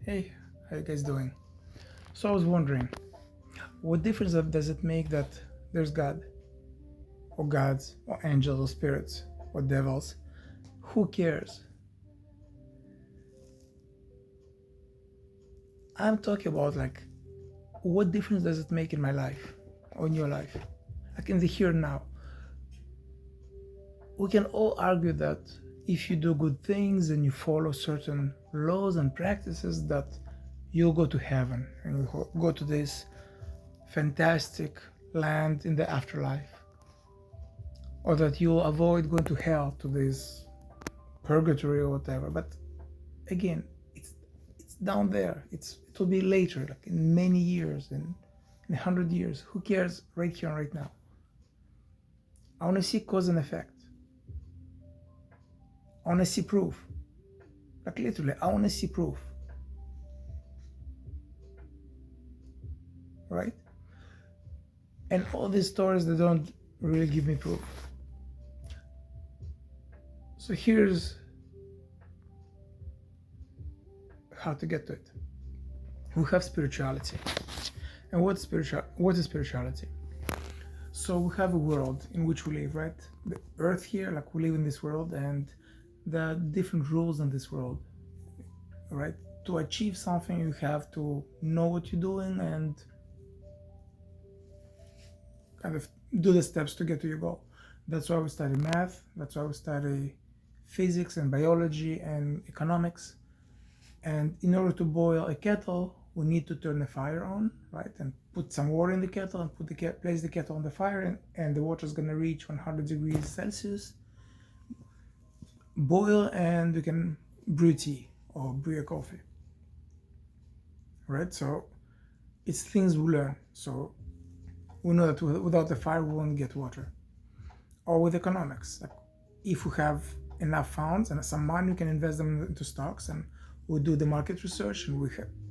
Hey, how you guys doing? So I was wondering, what difference does it make that there's God, or gods, or angels, or spirits, or devils? Who cares? I'm talking about what difference does it make in my life, or in your life? Like in the here and now. We can all argue that if you do good things and you follow certain laws and practices, that you'll go to heaven and you go to this fantastic land in the afterlife, or that you'll avoid going to hell, to this purgatory or whatever. But again, it's down there. It will be later, like in many years, in 100 years. Who cares? Right here and right now. I want to see cause and effect. I want to see proof. Like literally, I want to see proof. Right? And all these stories, they don't really give me proof. So here's how to get to it. We have spirituality. And what is spirituality? So we have a world in which we live, right? The earth here, like we live in this world, and there are different rules in this world, right? To achieve something, you have to know what you're doing and kind of do the steps to get to your goal. That's why we study math. That's why we study physics and biology and economics. And in order to boil a kettle, we need to turn the fire on, right? And put some water in the kettle and place the kettle on the fire, and the water is going to reach 100 degrees Celsius, boil, and you can brew tea or brew a coffee, right? So it's things we learn. So we know that without the fire, we won't get water. Or with economics, like if we have enough funds and some money, we can invest them into stocks, and we do the market research, and we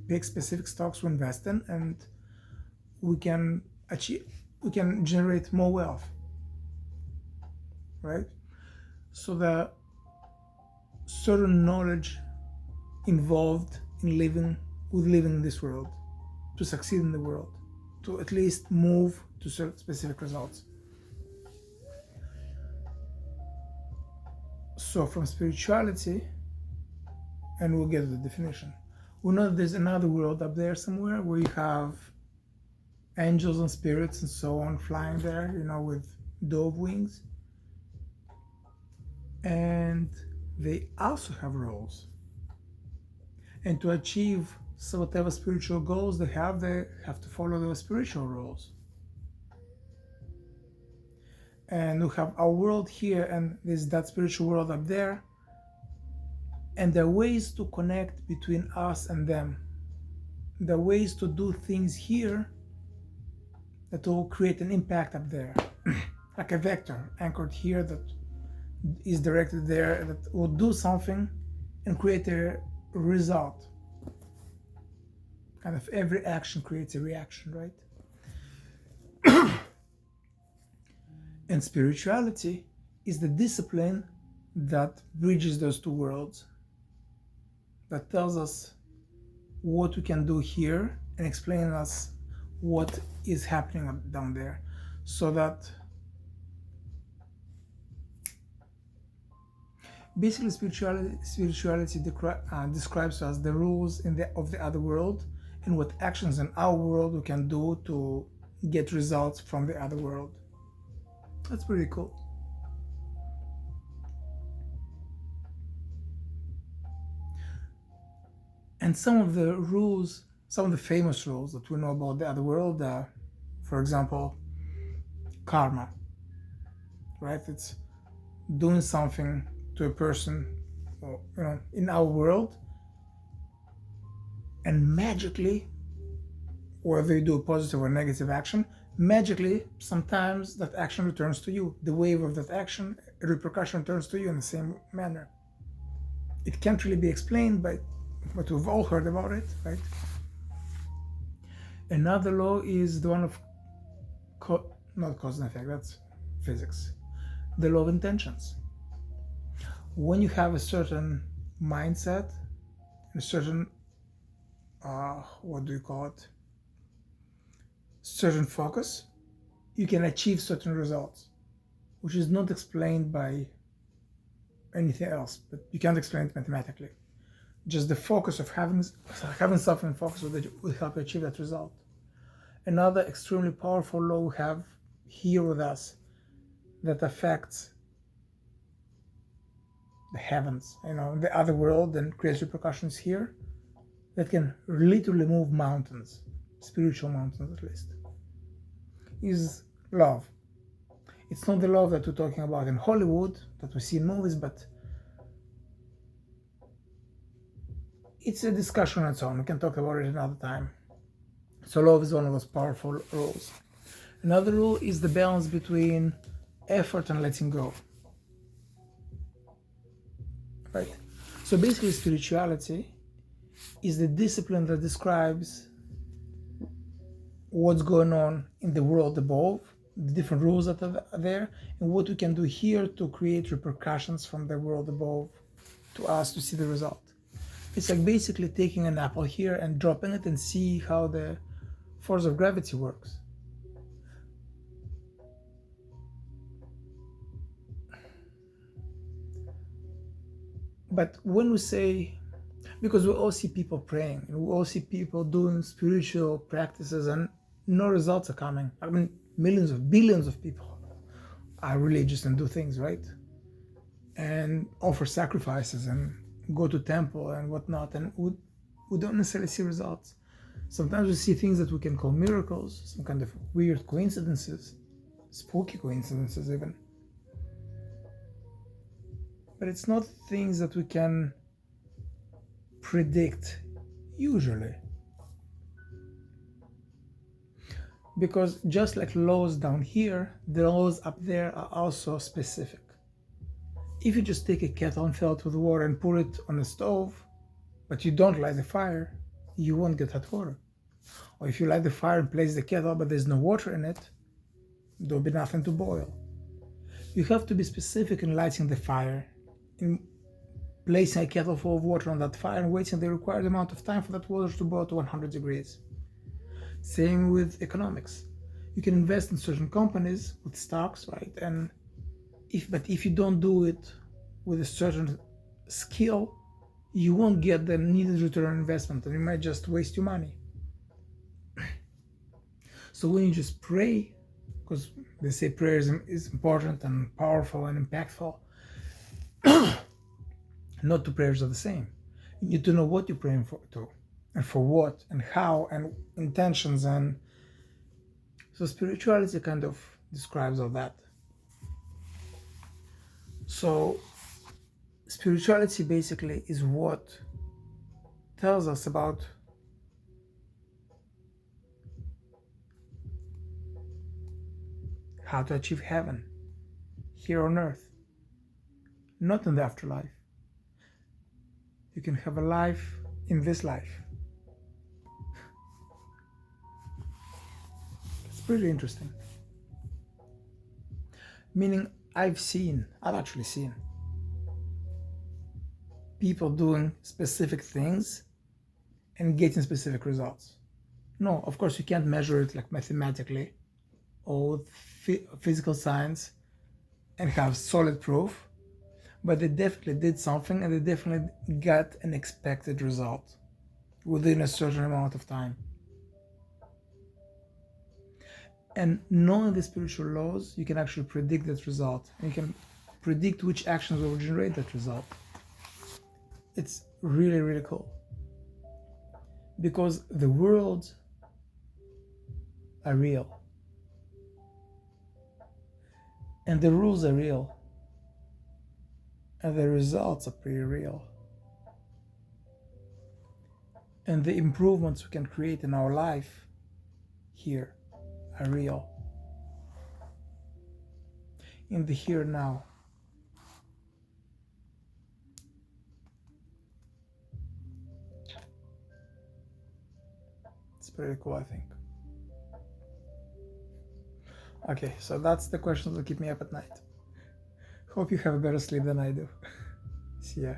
pick specific stocks to invest in, and we can generate more wealth, right? So the certain knowledge involved in living in this world, to succeed in the world, to at least move to certain specific results. So from spirituality, and we'll get to the definition, we know that there's another world up there somewhere where you have angels and spirits and so on flying there, with dove wings. And they also have roles. And to achieve whatever spiritual goals they have to follow those spiritual roles. And we have our world here, and there's that spiritual world up there. And there are ways to connect between us and them. There are ways to do things here that will create an impact up there. Like a vector anchored here that is directed there, that will do something and create a result. Kind of every action creates a reaction, right? And spirituality is the discipline that bridges those two worlds, that tells us what we can do here and explain us what is happening down there, so that basically spirituality describes to us the rules of the other world, and what actions in our world we can do to get results from the other world. That's pretty cool. And some of the famous rules that we know about the other world, for example, karma, right? It's doing something to a person, in our world, and magically, whether you do a positive or negative action, magically, sometimes that action returns to you. The wave of that action, a repercussion returns to you in the same manner. It can't really be explained, but we've all heard about it, right? Another law is the one of not cause and effect, that's physics. The law of intentions. When you have a certain mindset, a certain what do you call it, certain focus, you can achieve certain results, which is not explained by anything else, but you can't explain it mathematically. Just the focus of having something in focus will help you achieve that result. Another extremely powerful law we have here with us that affects the heavens, the other world, and creates repercussions here that can literally move mountains, spiritual mountains at least, is love. It's not the love that we're talking about in Hollywood, that we see in movies, but it's a discussion on its own. We can talk about it another time. So love is one of those powerful rules. Another rule is the balance between effort and letting go. Right? So basically, spirituality is the discipline that describes what's going on in the world above, the different rules that are there, and what we can do here to create repercussions from the world above to us to see the result. It's like basically taking an apple here and dropping it and see how the force of gravity works. But when we say, because we all see people praying and we all see people doing spiritual practices and no results are coming. I mean, billions of people are religious and do things, right? And offer sacrifices and go to temple and whatnot, and we don't necessarily see results. Sometimes we see things that we can call miracles, some kind of weird coincidences, spooky coincidences even. But it's not things that we can predict usually. Because just like laws down here, the laws up there are also specific. If you just take a kettle and fill it with water and put it on the stove, but you don't light the fire, you won't get hot water. Or if you light the fire and place the kettle, but there's no water in it, there'll be nothing to boil. You have to be specific in lighting the fire, in placing a kettle full of water on that fire and waiting the required amount of time for that water to boil to 100 degrees. Same with economics. You can invest in certain companies with stocks, right? But if you don't do it with a certain skill, you won't get the needed return on investment, and you might just waste your money. So when you just pray, because they say prayer is important and powerful and impactful, not two prayers are the same. You need to know what you're praying for, and for what, and how, and intentions. And so spirituality kind of describes all that. So spirituality basically is what tells us about how to achieve heaven here on earth, not in the afterlife. You can have a life in this life. It's pretty interesting. Meaning I've actually seen people doing specific things and getting specific results. No, of course you can't measure it like mathematically or with physical science and have solid proof, but they definitely did something and they definitely got an expected result within a certain amount of time. And knowing the spiritual laws, you can actually predict that result, and you can predict which actions will generate that result. It's really, really cool, because the worlds are real and the rules are real and the results are pretty real, and the improvements we can create in our life here are real in the here and now. It's pretty cool, I think. Okay, so that's the questions that keep me up at night. Hope you have a better sleep than I do. See ya.